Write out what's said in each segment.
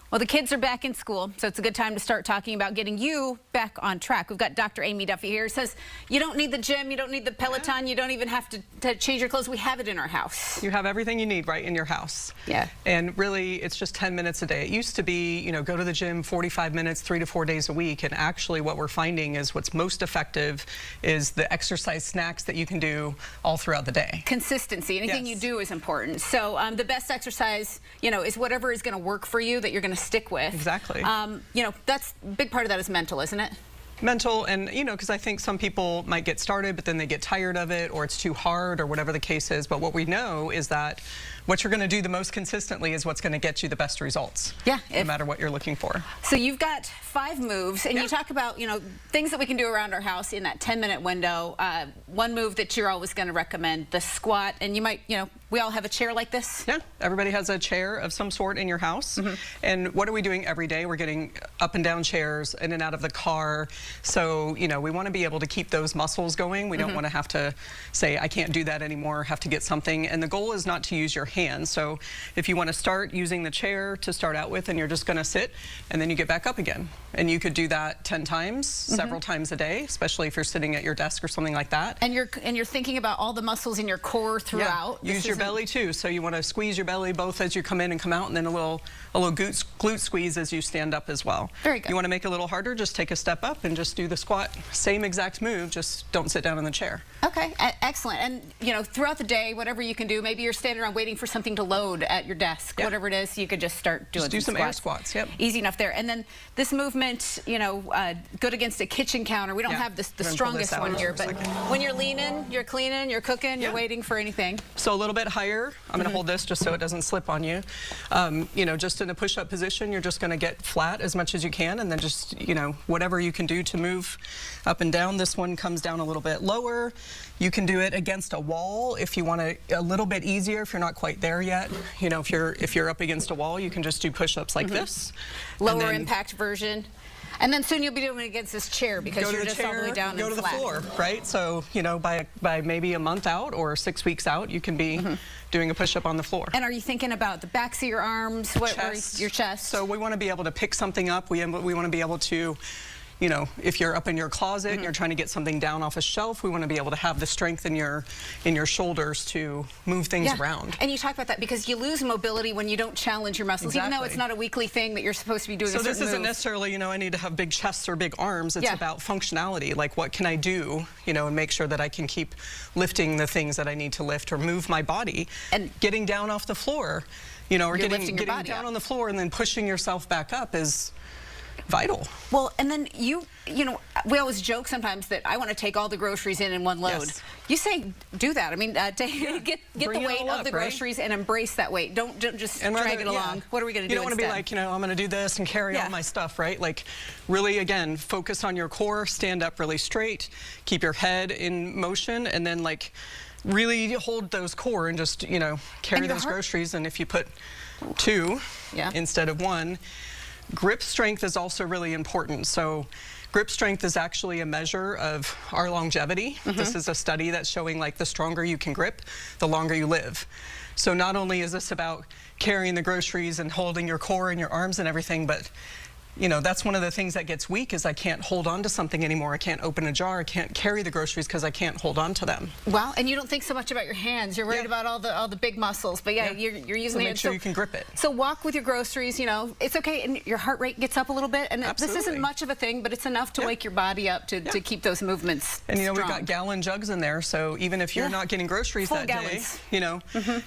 Well, the kids are back in school, so it's a good time to start talking about getting you back on track. We've got Dr. Aimee Duffy here. Says you don't need the gym, you don't need the Peloton, you don't even have to change your clothes. We have it in our house. You have everything you need right in your house. Yeah. And really, it's just 10 minutes a day. It used to be, go to the gym 45 minutes, 3 to 4 days a week. And actually, what we're finding is what's most effective is the exercise snacks that you can do all throughout the day. Consistency. Anything you do is important. So the best exercise, is whatever is going to work for you that you're going to stick with. Exactly. That's a big part of that is mental, isn't it? Mental, and because I think some people might get started, but then they get tired of it, or it's too hard, or whatever the case is. But what we know is that what you're going to do the most consistently is what's going to get you the best results. Yeah. No matter what you're looking for. So you've got 5 moves, and you talk about, things that we can do around our house in that 10-minute window. One move that you're always going to recommend, the squat, and you might, we all have a chair like this. Yeah, everybody has a chair of some sort in your house. And what are we doing every day? We're getting up and down chairs, in and out of the car. So, we want to be able to keep those muscles going. We don't want to have to say, I can't do that anymore, have to get something. And the goal is not to use your hands. So if you want to start using the chair to start out with, and you're just going to sit, and then you get back up again. And you could do that 10 times, several times a day, especially if you're sitting at your desk or something like that. And you're thinking about all the muscles in your core throughout. Yeah. Use your belly too. So you want to squeeze your belly both as you come in and come out, and then a little glute squeeze as you stand up as well. Very good. You want to make it a little harder, just take a step up and just do the squat. Same exact move, just don't sit down in the chair. Okay, excellent. And throughout the day, whatever you can do, maybe you're standing around waiting for something to load at your desk, whatever it is, you could just start doing do some air squats. Yep. Easy enough there. And then this movement, good against a kitchen counter. We don't have the strongest one here, but when you're leaning, you're cleaning, you're cooking, you're waiting for anything. So a little bit higher. I'm going to hold this just so it doesn't slip on you. Just in a push-up position, you're just going to get flat as much as you can, and then just, whatever you can do to move up and down. This one comes down a little bit lower. You can do it against a wall if you want it a little bit easier, if you're not quite there yet. If you're up against a wall, you can just do push-ups like this. Lower impact version. And then soon you'll be doing it against this chair because you're just all the way down and flat. Go to the floor, right? So, by maybe a month out or 6 weeks out, you can be doing a push-up on the floor. And are you thinking about the backs of your arms, your chest? So we want to be able to pick something up. We want to be able to, if you're up in your closet and you're trying to get something down off a shelf, we want to be able to have the strength in your shoulders to move things around. And you talk about that because you lose mobility when you don't challenge your muscles, even though it's not a weekly thing that you're supposed to be doing. So this isn't necessarily, I need to have big chests or big arms. It's about functionality. Like, what can I do, and make sure that I can keep lifting the things that I need to lift or move my body. And getting down off the floor, or getting down on the floor and then pushing yourself back up is vital. Well, and then we always joke sometimes that I want to take all the groceries in one load. Yes. You say do that. I mean, get the weight of the groceries and embrace that weight. Don't just drag it along. What are we going to do? You don't want to be like, I'm going to do this and carry all my stuff, right? Like, really, again, focus on your core, stand up really straight, keep your head in motion, and then really hold those core and just, carry those groceries. And if you put 2 instead of 1, grip strength is also really important. So grip strength is actually a measure of our longevity. This is a study that's showing the stronger you can grip, the longer you live. So not only is this about carrying the groceries and holding your core and your arms and everything, but that's one of the things that gets weak is I can't hold on to something anymore. I can't open a jar. I can't carry the groceries because I can't hold on to them. Well, and you don't think so much about your hands. You're worried about all the big muscles. But you're using the hands. Make sure you can grip it. So walk with your groceries. It's okay, and your heart rate gets up a little bit. And this isn't much of a thing, but it's enough to wake your body up to keep those movements. And we've got gallon jugs in there. So even if you're not getting groceries that day,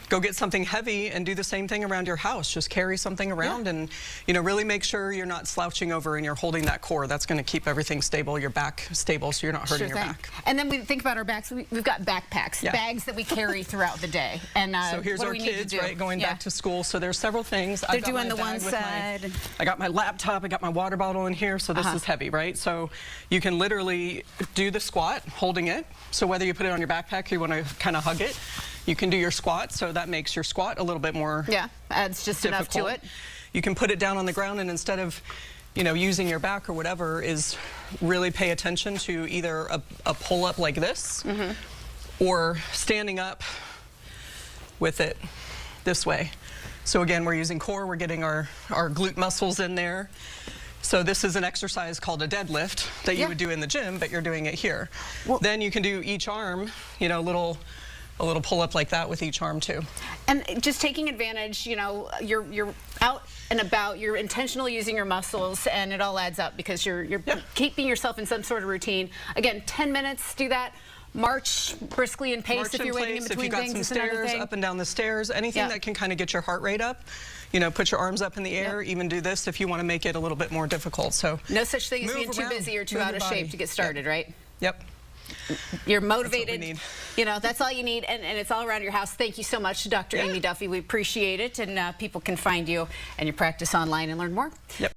go get something heavy and do the same thing around your house. Just carry something around and really make sure you're not slouching over and you're holding that core. That's going to keep everything stable, your back stable, so you're not hurting your back. And then we think about our backs. We've got backpacks, bags that we carry throughout the day. And so here's our kids, going back to school. So there's several things. They're doing the one side. I got my laptop. I got my water bottle in here. So this is heavy, right? So you can literally do the squat, holding it. So whether you put it on your backpack or you want to kind of hug it, you can do your squat. So that makes your squat a little bit more adds just enough to it. You can put it down on the ground, and instead of using your back or whatever, is really pay attention to either a pull-up like this or standing up with it this way. So again, we're using core, we're getting our glute muscles in there. So this is an exercise called a deadlift that you would do in the gym, but you're doing it here. Well, then you can do each arm, you know, a little pull up like that with each arm too. And just taking advantage, you know, you're out and about, you're intentionally using your muscles, and it all adds up because you're keeping yourself in some sort of routine. Again, 10 minutes, do that. March briskly in pace if you're waiting in between things. If you've got some stairs, up and down the stairs, anything that can kind of get your heart rate up. You know, put your arms up in the air, even do this if you want to make it a little bit more difficult. So no such thing as being too busy or too out of shape to get started, right? Yep. You're motivated. That's what we need. You know, that's all you need, and it's all around your house. Thank you so much, Dr. Aimee Duffy. We appreciate it, and people can find you and your practice online and learn more. Yep.